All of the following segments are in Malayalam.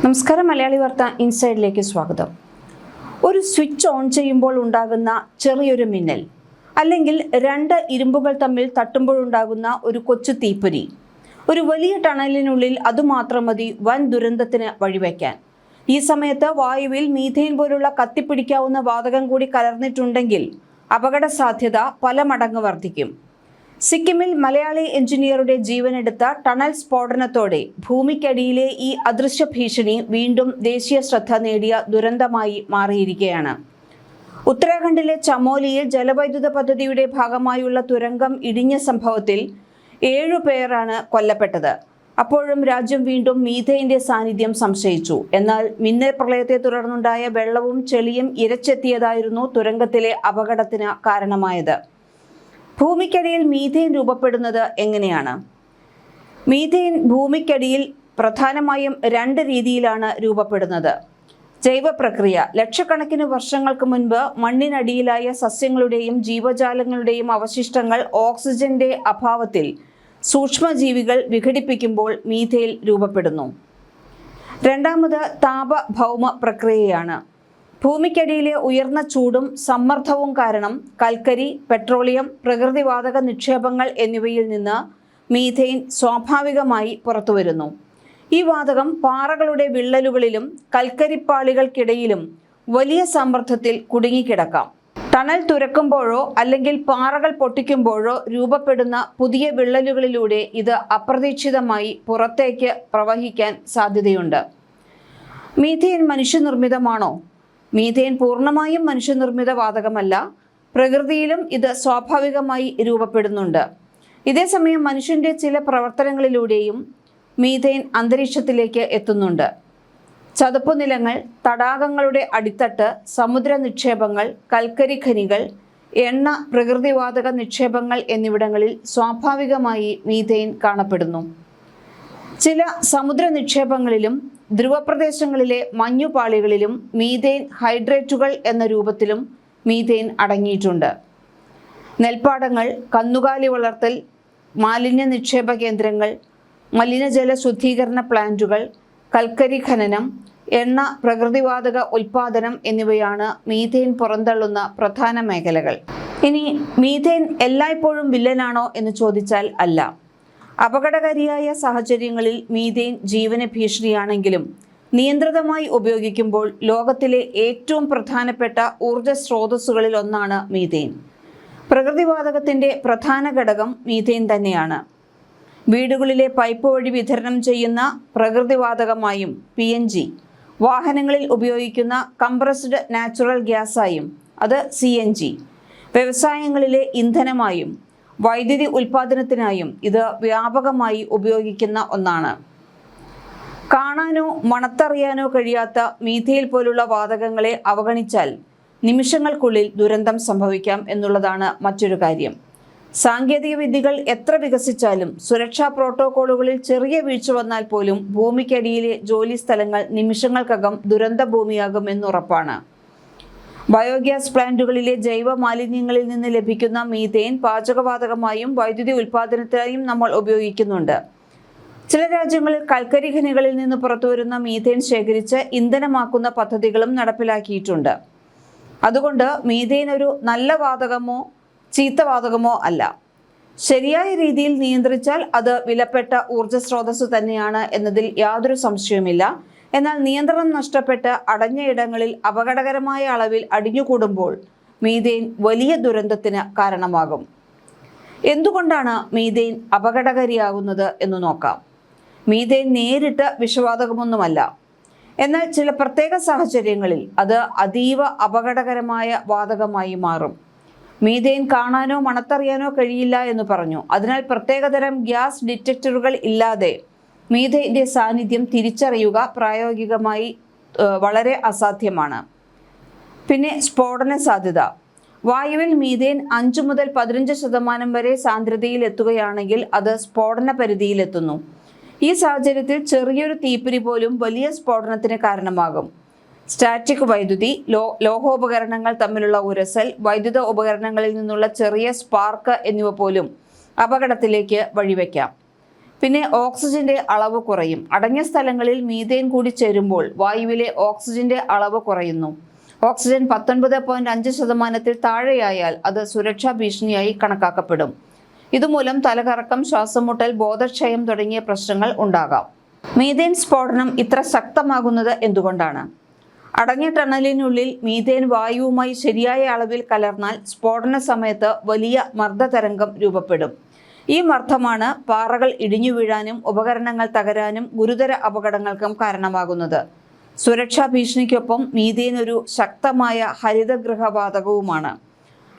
നമസ്കാരം. മലയാളി വാർത്ത ഇൻസൈഡിലേക്ക് സ്വാഗതം. ഒരു സ്വിച്ച് ഓൺ ചെയ്യുമ്പോൾ ഉണ്ടാകുന്ന ചെറിയൊരു മിന്നൽ, അല്ലെങ്കിൽ രണ്ട് ഇരുമ്പുകൾ തമ്മിൽ തട്ടുമ്പോഴുണ്ടാകുന്ന ഒരു കൊച്ചു തീപ്പൊരി, ഒരു വലിയ ടണലിനുള്ളിൽ അതുമാത്രം മതി വൻ ദുരന്തത്തിന് വഴിവെക്കാൻ. ഈ സമയത്ത് വായുവിൽ മീഥെയ്ൻ പോലുള്ള കത്തിപ്പിടിക്കാവുന്ന വാതകം കൂടി കലർന്നിട്ടുണ്ടെങ്കിൽ അപകട സാധ്യത പല മടങ്ങ് വർദ്ധിക്കും. സിക്കിമിൽ മലയാളി എഞ്ചിനീയറുടെ ജീവനെടുത്ത ടണൽ സ്ഫോടനത്തോടെ ഭൂമിക്കടിയിലെ ഈ അദൃശ്യ ഭീഷണി വീണ്ടും ദേശീയ ശ്രദ്ധ നേടിയ ദുരന്തമായി മാറിയിരിക്കുകയാണ്. ഉത്തരാഖണ്ഡിലെ ചമോലിയിൽ ജലവൈദ്യുത പദ്ധതിയുടെ ഭാഗമായുള്ള തുരങ്കം ഇടിഞ്ഞ സംഭവത്തിൽ 7 പേരാണ് കൊല്ലപ്പെട്ടത്. അപ്പോഴും രാജ്യം വീണ്ടും മീഥെയ്ന്റെ സാന്നിധ്യം സംശയിച്ചു. എന്നാൽ മിന്നൽ പ്രളയത്തെ തുടർന്നുണ്ടായ വെള്ളവും ചെളിയും ഇരച്ചെത്തിയതായിരുന്നു തുരങ്കത്തിലെ അപകടത്തിന് കാരണമായത്. ഭൂമിക്കടിയിൽ മീഥെയ്ൻ രൂപപ്പെടുന്നത് എങ്ങനെയാണ്? മീഥെയ്ൻ ഭൂമിക്കടിയിൽ പ്രധാനമായും 2 രീതിയിലാണ് രൂപപ്പെടുന്നത്. ജൈവ പ്രക്രിയ. ലക്ഷക്കണക്കിന് വർഷങ്ങൾക്ക് മുൻപ് മണ്ണിനടിയിലായ സസ്യങ്ങളുടെയും ജീവജാലങ്ങളുടെയും അവശിഷ്ടങ്ങൾ ഓക്സിജന്റെ അഭാവത്തിൽ സൂക്ഷ്മജീവികൾ വിഘടിപ്പിക്കുമ്പോൾ മീഥെയ്ൻ രൂപപ്പെടുന്നു. രണ്ടാമത് താപഭൗമ പ്രക്രിയയാണ്. ഭൂമിക്കടിയിലെ ഉയർന്ന ചൂടും സമ്മർദ്ദവും കാരണം കൽക്കരി, പെട്രോളിയം, പ്രകൃതിവാതക നിക്ഷേപങ്ങൾ എന്നിവയിൽ നിന്ന് മീഥെയ്ൻ സ്വാഭാവികമായി പുറത്തുവരുന്നു. ഈ വാതകം പാറകളുടെ വിള്ളലുകളിലും കൽക്കരിപ്പാളികൾക്കിടയിലും വലിയ സമ്മർദ്ദത്തിൽ കുടുങ്ങിക്കിടക്കാം. ടണൽ തുരക്കുമ്പോഴോ അല്ലെങ്കിൽ പാറകൾ പൊട്ടിക്കുമ്പോഴോ രൂപപ്പെടുന്ന പുതിയ വിള്ളലുകളിലൂടെ ഇത് അപ്രതീക്ഷിതമായി പുറത്തേക്ക് പ്രവഹിക്കാൻ സാധ്യതയുണ്ട്. മീഥെയ്ൻ മനുഷ്യനിർമ്മിതമാണോ? മീഥെയ്ൻ പൂർണ്ണമായും മനുഷ്യനിർമ്മിത വാതകമല്ല. പ്രകൃതിയിലും ഇത് സ്വാഭാവികമായി രൂപപ്പെടുന്നുണ്ട്. ഇതേസമയം മനുഷ്യന്റെ ചില പ്രവർത്തനങ്ങളിലൂടെയും മീഥെയ്ൻ അന്തരീക്ഷത്തിലേക്ക് എത്തുന്നുണ്ട്. ചതുപ്പുനിലങ്ങൾ, തടാകങ്ങളുടെ അടിത്തട്ട്, സമുദ്ര നിക്ഷേപങ്ങൾ, കൽക്കരി ഖനികൾ, എണ്ണ, പ്രകൃതിവാതക നിക്ഷേപങ്ങൾ എന്നിവിടങ്ങളിൽ സ്വാഭാവികമായി മീഥെയ്ൻ കാണപ്പെടുന്നു. ചില സമുദ്ര നിക്ഷേപങ്ങളിലും ധ്രുവപ്രദേശങ്ങളിലെ മഞ്ഞുപാളികളിലും മീഥെയ്ൻ ഹൈഡ്രേറ്റുകൾ എന്ന രൂപത്തിലും മീഥെയ്ൻ അടങ്ങിയിട്ടുണ്ട്. നെൽപ്പാടങ്ങൾ, കന്നുകാലി വളർത്തൽ, മാലിന്യ നിക്ഷേപ കേന്ദ്രങ്ങൾ, മലിനജല ശുദ്ധീകരണ പ്ലാന്റുകൾ, കൽക്കരി ഖനനം, എണ്ണ, പ്രകൃതിവാതക ഉൽപാദനം എന്നിവയാണ് മീഥെയ്ൻ പുറന്തള്ളുന്ന പ്രധാന മേഖലകൾ. ഇനി മീഥെയ്ൻ എല്ലായ്പ്പോഴും വില്ലനാണോ എന്ന് ചോദിച്ചാൽ അല്ല. അപകടകാരിയായ സാഹചര്യങ്ങളിൽ മീഥെയ്ൻ ജീവന് ഭീഷണിയാണെങ്കിലും നിയന്ത്രിതമായി ഉപയോഗിക്കുമ്പോൾ ലോകത്തിലെ ഏറ്റവും പ്രധാനപ്പെട്ട ഊർജ സ്രോതസ്സുകളിൽ ഒന്നാണ് മീഥെയ്ൻ. പ്രകൃതിവാതകത്തിന്റെ പ്രധാന ഘടകം മീഥെയ്ൻ തന്നെയാണ്. വീടുകളിലെ പൈപ്പ് വഴി വിതരണം ചെയ്യുന്ന പ്രകൃതിവാതകമായും PNG, വാഹനങ്ങളിൽ ഉപയോഗിക്കുന്ന കംപ്രസ്ഡ് നാച്ചുറൽ ഗ്യാസായും അത് CNG, വ്യവസായങ്ങളിലെ ഇന്ധനമായും വൈദ്യുതി ഉൽപാദനത്തിനായും ഇത് വ്യാപകമായി ഉപയോഗിക്കുന്ന ഒന്നാണ്. കാണാനോ മണത്തറിയാനോ കഴിയാത്ത മീഥെയ്ൻ പോലുള്ള വാതകങ്ങളെ അവഗണിച്ചാൽ നിമിഷങ്ങൾക്കുള്ളിൽ ദുരന്തം സംഭവിക്കാം എന്നുള്ളതാണ് മറ്റൊരു കാര്യം. സാങ്കേതിക വിദ്യകൾ എത്ര വികസിച്ചാലും സുരക്ഷാ പ്രോട്ടോക്കോളുകളിൽ ചെറിയ വീഴ്ച വന്നാൽ പോലും ഭൂമിക്കടിയിലെ ജോലി സ്ഥലങ്ങൾ നിമിഷങ്ങൾക്കകം ദുരന്ത ഭൂമിയാകും എന്നുറപ്പാണ്. ബയോഗ്യാസ് പ്ലാന്റുകളിലെ ജൈവ മാലിന്യങ്ങളിൽ നിന്ന് ലഭിക്കുന്ന മീഥെയ്ൻ പാചകവാതകമായും വൈദ്യുതി ഉൽപാദനത്തിനായും നമ്മൾ ഉപയോഗിക്കുന്നുണ്ട്. ചില രാജ്യങ്ങളിൽ കൽക്കരി ഖനികളിൽ നിന്ന് പുറത്തുവരുന്ന മീഥെയ്ൻ ശേഖരിച്ച് ഇന്ധനമാക്കുന്ന പദ്ധതികളും നടപ്പിലാക്കിയിട്ടുണ്ട്. അതുകൊണ്ട് മീഥെയ്ൻ ഒരു നല്ല വാതകമോ ചീത്ത വാതകമോ അല്ല. ശരിയായ രീതിയിൽ നിയന്ത്രിച്ചാൽ അത് വിലപ്പെട്ട ഊർജ്ജ സ്രോതസ് തന്നെയാണ് എന്നതിൽ യാതൊരു സംശയവുമില്ല. എന്നാൽ നിയന്ത്രണം നഷ്ടപ്പെട്ട് അടഞ്ഞ ഇടങ്ങളിൽ അപകടകരമായ അളവിൽ അടിഞ്ഞുകൂടുമ്പോൾ മീഥെയ്ൻ വലിയ ദുരന്തത്തിന് കാരണമാകും. എന്തുകൊണ്ടാണ് മീഥെയ്ൻ അപകടകാരിയാകുന്നത് എന്ന് നോക്കാം. മീഥെയ്ൻ നേരിട്ട് വിഷവാതകമൊന്നുമല്ല. എന്നാൽ ചില പ്രത്യേക സാഹചര്യങ്ങളിൽ അത് അതീവ അപകടകരമായ വാതകമായി മാറും. മീഥെയ്ൻ കാണാനോ മണത്തറിയാനോ കഴിയില്ല എന്ന് പറഞ്ഞു. അതിനാൽ പ്രത്യേകതരം ഗ്യാസ് ഡിറ്റക്ടറുകൾ ഇല്ലാതെ മീഥെയ്ന്റെ സാന്നിധ്യം തിരിച്ചറിയുക പ്രായോഗികമായി വളരെ അസാധ്യമാണ്. പിന്നെ സ്ഫോടന സാധ്യത. വായുവിൽ മീഥെയ്ൻ 5 മുതൽ 15% വരെ സാന്ദ്രതയിൽ എത്തുകയാണെങ്കിൽ അത് സ്ഫോടന പരിധിയിലെത്തുന്നു. ഈ സാഹചര്യത്തിൽ ചെറിയൊരു തീപ്പൊരി പോലും വലിയ സ്ഫോടനത്തിന് കാരണമാകും. സ്റ്റാറ്റിക് വൈദ്യുതി, ലോഹോപകരണങ്ങൾ തമ്മിലുള്ള ഉരസൽ, വൈദ്യുത ഉപകരണങ്ങളിൽ നിന്നുള്ള ചെറിയ സ്പാർക്ക് എന്നിവ പോലും അപകടത്തിലേക്ക് വഴിവെക്കാം. പിന്നെ ഓക്സിജന്റെ അളവ് കുറയും. അടഞ്ഞ സ്ഥലങ്ങളിൽ മീഥേൻ കൂടി ചേരുമ്പോൾ വായുവിലെ ഓക്സിജന്റെ അളവ് കുറയുന്നു. ഓക്സിജൻ 19.5% താഴെയായാൽ അത് സുരക്ഷാ ഭീഷണിയായി കണക്കാക്കപ്പെടും. ഇതുമൂലം തലകറക്കം, ശ്വാസമുട്ടൽ, ബോധക്ഷയം തുടങ്ങിയ പ്രശ്നങ്ങൾ ഉണ്ടാകാം. മീഥേൻ സ്ഫോടനം ഇത്ര ശക്തമാകുന്നത് എന്തുകൊണ്ടാണ്? അടഞ്ഞ ടണലിനുള്ളിൽ മീഥേൻ വായുവുമായി ശരിയായ അളവിൽ കലർന്നാൽ സ്ഫോടന സമയത്ത് വലിയ മർദ്ദതരംഗം രൂപപ്പെടും. ഈ മർദ്ദമാണ് പാറകൾ ഇടിഞ്ഞു വീഴാനും ഉപകരണങ്ങൾ തകരാനും ഗുരുതര അപകടങ്ങൾക്കും കാരണമാകുന്നത്. സുരക്ഷാ ഭീഷണിക്കൊപ്പം മീഥേൻ ഒരു ശക്തമായ ഹരിതഗൃഹവാതകവുമാണ്.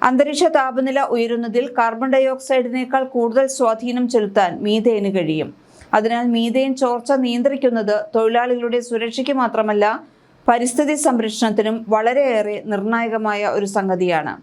അന്തരീക്ഷ താപനില ഉയരുന്നതിൽ കാർബൺ ഡൈ ഓക്സൈഡിനേക്കാൾ കൂടുതൽ സ്വാധീനം ചെലുത്താൻ മീഥേന് കഴിയും. അതിനാൽ മീഥേൻ ചോർച്ച നിയന്ത്രിക്കുന്നത് തൊഴിലാളികളുടെ സുരക്ഷയ്ക്ക് മാത്രമല്ല, പരിസ്ഥിതി സംരക്ഷണത്തിനും വളരെയേറെ നിർണായകമായ ഒരു സംഗതിയാണ്.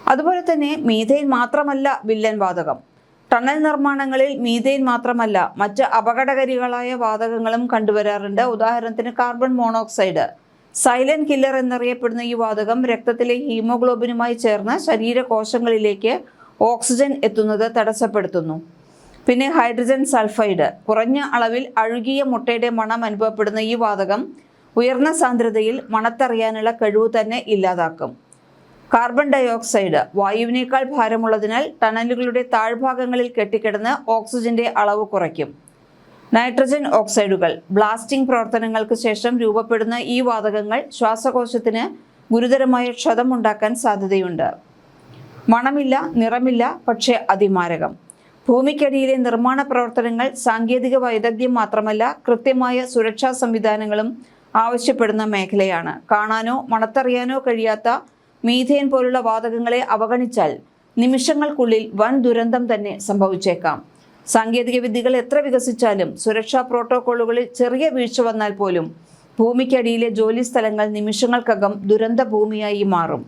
അതുപോലെ തന്നെ മീഥേൻ മാത്രമല്ല വില്ലൻ വാതകം. ടണൽ നിർമ്മാണങ്ങളിൽ മീഥേൻ മാത്രമല്ല മറ്റ് അപകടകാരികളായ വാതകങ്ങളും കണ്ടുവരാറുണ്ട്. ഉദാഹരണത്തിന് കാർബൺ മോണോക്സൈഡ്. സൈലന്റ് കില്ലർ എന്നറിയപ്പെടുന്ന ഈ വാതകം രക്തത്തിലെ ഹീമോഗ്ലോബിനുമായി ചേർന്ന് ശരീരകോശങ്ങളിലേക്ക് ഓക്സിജൻ എത്തുന്നത് തടസ്സപ്പെടുത്തുന്നു. പിന്നെ ഹൈഡ്രജൻ സൾഫൈഡ്. കുറഞ്ഞ അളവിൽ അഴുകിയ മുട്ടയുടെ മണം അനുഭവപ്പെടുന്ന ഈ വാതകം ഉയർന്ന സാന്ദ്രതയിൽ മണത്തറിയാനുള്ള കഴിവ് തന്നെ ഇല്ലാതാക്കും. കാർബൺ ഡൈ ഓക്സൈഡ് വായുവിനേക്കാൾ ഭാരമുള്ളതിനാൽ ടണലുകളുടെ താഴ്ഭാഗങ്ങളിൽ കെട്ടിക്കിടന്ന് ഓക്സിജന്റെ അളവ് കുറയ്ക്കും. നൈട്രജൻ ഓക്സൈഡുകൾ. ബ്ലാസ്റ്റിംഗ് പ്രവർത്തനങ്ങൾക്ക് ശേഷം രൂപപ്പെടുന്ന ഈ വാതകങ്ങൾ ശ്വാസകോശത്തിന് ഗുരുതരമായ ക്ഷതമുണ്ടാക്കാൻ സാധ്യതയുണ്ട്. മണമില്ല, നിറമില്ല, പക്ഷേ അതിമാരകം. ഭൂമിക്കടിയിലെ നിർമ്മാണ പ്രവർത്തനങ്ങൾ സാങ്കേതിക വൈദഗ്ധ്യം മാത്രമല്ല, കൃത്യമായ സുരക്ഷാ സംവിധാനങ്ങളും ആവശ്യപ്പെടുന്ന മേഖലയാണ്. കാണാനോ മണത്തറിയാനോ കഴിയാത്ത മീഥേൻ പോലുള്ള വാതകങ്ങളെ അവഗണിച്ചാൽ നിമിഷങ്ങൾക്കുള്ളിൽ വൻ ദുരന്തം തന്നെ സംഭവിച്ചേക്കാം. സാങ്കേതിക വിദ്യകൾ എത്ര വികസിച്ചാലും സുരക്ഷാ പ്രോട്ടോക്കോളുകളിൽ ചെറിയ വീഴ്ച വന്നാൽ പോലും ഭൂമിക്കടിയിലെ ജോലി സ്ഥലങ്ങൾ നിമിഷങ്ങൾക്കകം ദുരന്ത ഭൂമിയായി മാറും.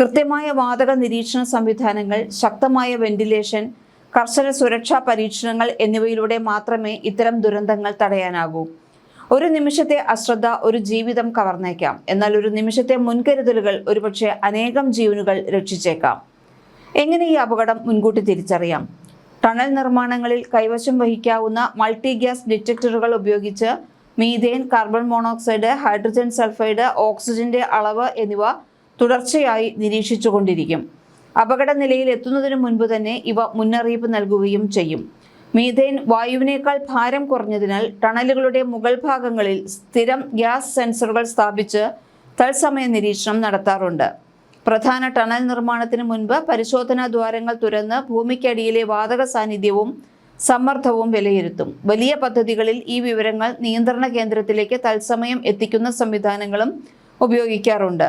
കൃത്യമായ വാതക നിരീക്ഷണ സംവിധാനങ്ങൾ, ശക്തമായ വെന്റിലേഷൻ, കർശന സുരക്ഷാ പരീക്ഷണങ്ങൾ എന്നിവയിലൂടെ മാത്രമേ ഇത്തരം ദുരന്തങ്ങൾ തടയാനാകൂ. ഒരു നിമിഷത്തെ അശ്രദ്ധ ഒരു ജീവിതം കവർന്നേക്കാം. എന്നാൽ ഒരു നിമിഷത്തെ മുൻകരുതലുകൾ ഒരുപക്ഷെ അനേകം ജീവനുകൾ രക്ഷിച്ചേക്കാം. എങ്ങനെ ഈ അപകടം മുൻകൂട്ടി തിരിച്ചറിയാം? ടണൽ നിർമ്മാണങ്ങളിൽ കൈവശം വഹിക്കാവുന്ന മൾട്ടി ഗ്യാസ് ഡിറ്റക്ടറുകൾ ഉപയോഗിച്ച് methane, carbon monoxide, hydrogen sulphide, ഓക്സിജന്റെ അളവ് എന്നിവ തുടർച്ചയായി നിരീക്ഷിച്ചുകൊണ്ടിരിക്കും. അപകട നിലയിൽ എത്തുന്നതിന് മുൻപ് തന്നെ ഇവ മുന്നറിയിപ്പ് നൽകുകയും ചെയ്യും. മീഥേൻ വായുവിനേക്കാൾ ഭാരം കുറഞ്ഞതിനാൽ ടണലുകളുടെ മുകൾ ഭാഗങ്ങളിൽ സ്ഥിരം ഗ്യാസ് സെൻസറുകൾ സ്ഥാപിച്ച് തത്സമയ നിരീക്ഷണം നടത്താറുണ്ട്. പ്രധാന ടണൽ നിർമ്മാണത്തിന് മുൻപ് പരിശോധനാ ദ്വാരങ്ങൾ തുറന്ന് ഭൂമിക്കടിയിലെ വാതക സാന്നിധ്യവും സമ്മർദ്ദവും വിലയിരുത്തും. വലിയ പദ്ധതികളിൽ ഈ വിവരങ്ങൾ നിയന്ത്രണ കേന്ദ്രത്തിലേക്ക് തത്സമയം എത്തിക്കുന്ന സംവിധാനങ്ങളും ഉപയോഗിക്കാറുണ്ട്.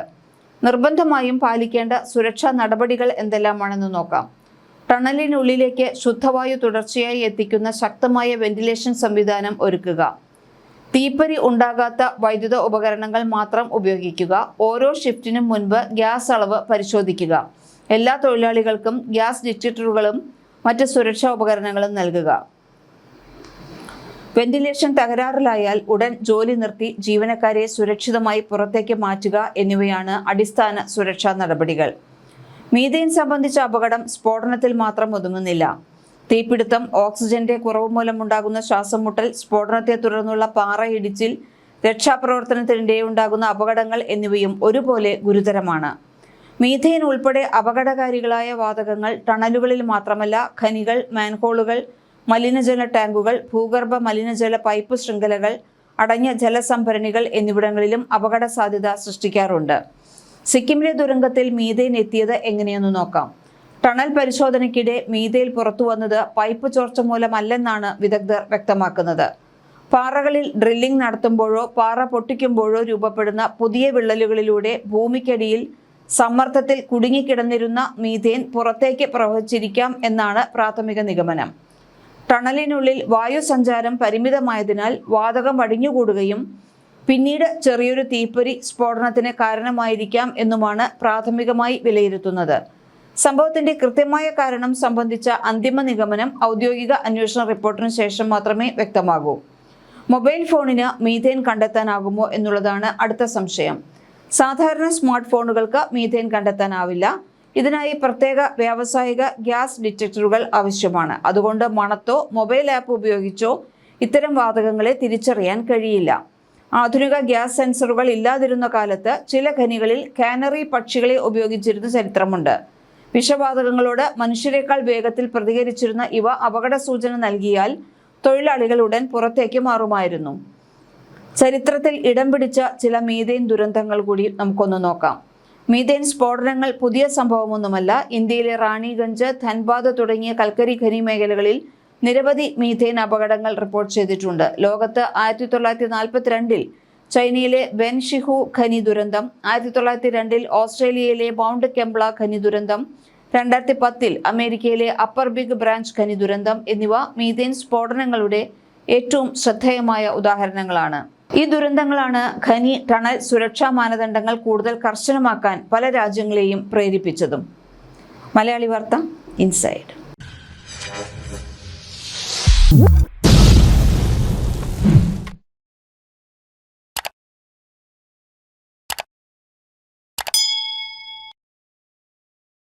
നിർബന്ധമായും പാലിക്കേണ്ട സുരക്ഷാ നടപടികൾ എന്തെല്ലാമാണെന്ന് നോക്കാം. ടണലിനുള്ളിലേക്ക് ശുദ്ധവായു തുടർച്ചയായി എത്തിക്കുന്ന ശക്തമായ വെന്റിലേഷൻ സംവിധാനം ഒരുക്കുക. തീപ്പൊരി ഉണ്ടാകാത്ത വൈദ്യുത ഉപകരണങ്ങൾ മാത്രം ഉപയോഗിക്കുക. ഓരോ ഷിഫ്റ്റിനും മുൻപ് ഗ്യാസ് അളവ് പരിശോധിക്കുക. എല്ലാ തൊഴിലാളികൾക്കും ഗ്യാസ് ഡിറ്റക്ടറുകളും മറ്റ് സുരക്ഷാ ഉപകരണങ്ങളും നൽകുക. വെന്റിലേഷൻ തകരാറിലായാൽ ഉടൻ ജോലി നിർത്തി ജീവനക്കാരെ സുരക്ഷിതമായി പുറത്തേക്ക് മാറ്റുക എന്നിവയാണ് അടിസ്ഥാന സുരക്ഷാ നടപടികൾ. മീഥേൻ സംബന്ധിച്ച അപകടം സ്ഫോടനത്തിൽ മാത്രം ഒതുങ്ങുന്നില്ല. തീപിടുത്തം, ഓക്സിജന്റെ കുറവ് മൂലമുണ്ടാകുന്ന ശ്വാസമുട്ടൽ, സ്ഫോടനത്തെ തുടർന്നുള്ള പാറയിടിച്ചിൽ, രക്ഷാപ്രവർത്തനത്തിനിടെ ഉണ്ടാകുന്ന അപകടങ്ങൾ എന്നിവയും ഒരുപോലെ ഗുരുതരമാണ്. മീഥേൻ ഉൾപ്പെടെ അപകടകാരികളായ വാതകങ്ങൾ ടണലുകളിൽ മാത്രമല്ല, ഖനികൾ, മാൻഹോളുകൾ, മലിനജല ടാങ്കുകൾ, ഭൂഗർഭ മലിനജല പൈപ്പ് ശൃംഖലകൾ, അടഞ്ഞ ജലസംഭരണികൾ എന്നിവിടങ്ങളിലും അപകട സാധ്യത സൃഷ്ടിക്കാറുണ്ട്. സിക്കിമിലെ ദുരന്തത്തിൽ മീഥേൻ എത്തിയത് എങ്ങനെയെന്ന് നോക്കാം. ടണൽ പരിശോധനയ്ക്കിടെ മീഥേൻ പുറത്തു വന്നത് പൈപ്പ് ചോർച്ച മൂലമല്ലെന്നാണ് വിദഗ്ധർ വ്യക്തമാക്കുന്നത്. പാറകളിൽ ഡ്രില്ലിംഗ് നടത്തുമ്പോഴോ പാറ പൊട്ടിക്കുമ്പോഴോ രൂപപ്പെടുന്ന പുതിയ വിള്ളലുകളിലൂടെ ഭൂമിക്കടിയിൽ സമ്മർദ്ദത്തിൽ കുടുങ്ങിക്കിടന്നിരുന്ന മീഥേൻ പുറത്തേക്ക് പ്രവഹിച്ചിരിക്കാം എന്നാണ് പ്രാഥമിക നിഗമനം. ടണലിനുള്ളിൽ വായു സഞ്ചാരം പരിമിതമായതിനാൽ വാതകം അടിഞ്ഞുകൂടുകയും പിന്നീട് ചെറിയൊരു തീപ്പൊരി സ്ഫോടനത്തിന് കാരണമായിരിക്കാം എന്നുമാണ് പ്രാഥമികമായി വിലയിരുത്തുന്നത്. സംഭവത്തിന്റെ കൃത്യമായ കാരണം സംബന്ധിച്ച അന്തിമ നിഗമനം ഔദ്യോഗിക അന്വേഷണ റിപ്പോർട്ടിന് ശേഷം മാത്രമേ വ്യക്തമാകൂ. മൊബൈൽ ഫോണിന് മീഥേൻ കണ്ടെത്താനാകുമോ എന്നുള്ളതാണ് അടുത്ത സംശയം. സാധാരണ സ്മാർട്ട് ഫോണുകൾക്ക് മീഥേൻ കണ്ടെത്താനാവില്ല. ഇതിനായി പ്രത്യേക വ്യാവസായിക ഗ്യാസ് ഡിറ്റക്ടറുകൾ ആവശ്യമാണ്. അതുകൊണ്ട് മണത്തോ മൊബൈൽ ആപ്പ് ഉപയോഗിച്ചോ ഇത്തരം വാതകങ്ങളെ തിരിച്ചറിയാൻ കഴിയില്ല. ആധുനിക ഗ്യാസ് സെൻസറുകൾ ഇല്ലാതിരുന്ന കാലത്ത് ചില ഖനികളിൽ കാനറി പക്ഷികളെ ഉപയോഗിച്ചിരുന്ന ചരിത്രമുണ്ട്. വിഷവാതകങ്ങളോട് മനുഷ്യരെക്കാൾ വേഗത്തിൽ പ്രതികരിച്ചിരുന്ന ഇവ അപകട സൂചന നൽകിയാൽ തൊഴിലാളികൾ ഉടൻ പുറത്തേക്ക് മാറുമായിരുന്നു. ചരിത്രത്തിൽ ഇടം പിടിച്ച ചില മീഥേൻ ദുരന്തങ്ങൾ കൂടി നമുക്കൊന്ന് നോക്കാം. മീഥേൻ സ്ഫോടനങ്ങൾ പുതിയ സംഭവമൊന്നുമല്ല. ഇന്ത്യയിലെ റാണിഗഞ്ച്, ധൻബാദ് തുടങ്ങിയ കൽക്കരി ഖനി മേഖലകളിൽ നിരവധി മീഥേൻ അപകടങ്ങൾ റിപ്പോർട്ട് ചെയ്തിട്ടുണ്ട്. ലോകത്ത് 1942 ചൈനയിലെ വെൻഷിഹു ഖനി ദുരന്തം, 1902 ഓസ്ട്രേലിയയിലെ മൗണ്ട് കെംപ്ല ഖനി ദുരന്തം, 2010 അമേരിക്കയിലെ അപ്പർ ബിഗ് ബ്രാഞ്ച് ഖനി ദുരന്തം എന്നിവ മീഥേൻ സ്ഫോടനങ്ങളുടെ ഏറ്റവും ശ്രദ്ധേയമായ ഉദാഹരണങ്ങളാണ്. ഈ ദുരന്തങ്ങളാണ് ഖനി ടണൽ സുരക്ഷാ മാനദണ്ഡങ്ങൾ കൂടുതൽ കർശനമാക്കാൻ പല രാജ്യങ്ങളെയും പ്രേരിപ്പിച്ചതും. മലയാളി വാർത്ത ഇൻസൈഡ്.